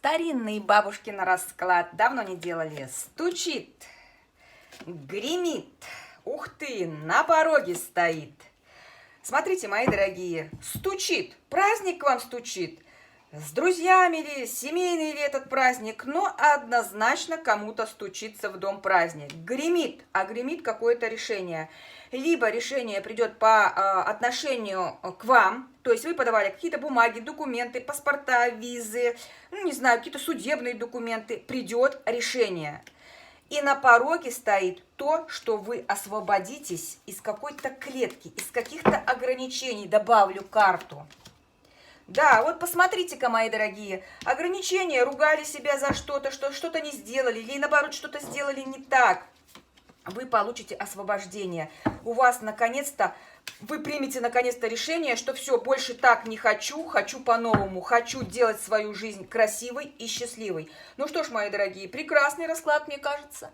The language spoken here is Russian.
Старинный бабушкин расклад. Давно не делали. Стучит, гремит. Ух ты, на пороге стоит. Смотрите, мои дорогие, стучит. Праздник к вам стучит. С друзьями ли, семейный ли этот праздник, но однозначно кому-то стучится в дом праздник. Гремит, а гремит какое-то решение. Либо решение придет по отношению к вам, то есть вы подавали какие-то бумаги, документы, паспорта, визы, ну, не знаю, какие-то судебные документы, придет решение. И на пороге стоит то, что вы освободитесь из какой-то клетки, из каких-то ограничений. Добавлю карту. Да, вот посмотрите-ка, мои дорогие, ограничения, ругали себя за что-то, что что-то не сделали, или наоборот, что-то сделали не так. Вы получите освобождение. У вас наконец-то, вы примете наконец-то решение, что все, больше так не хочу, хочу по-новому, хочу делать свою жизнь красивой и счастливой. Ну что ж, мои дорогие, прекрасный расклад, мне кажется.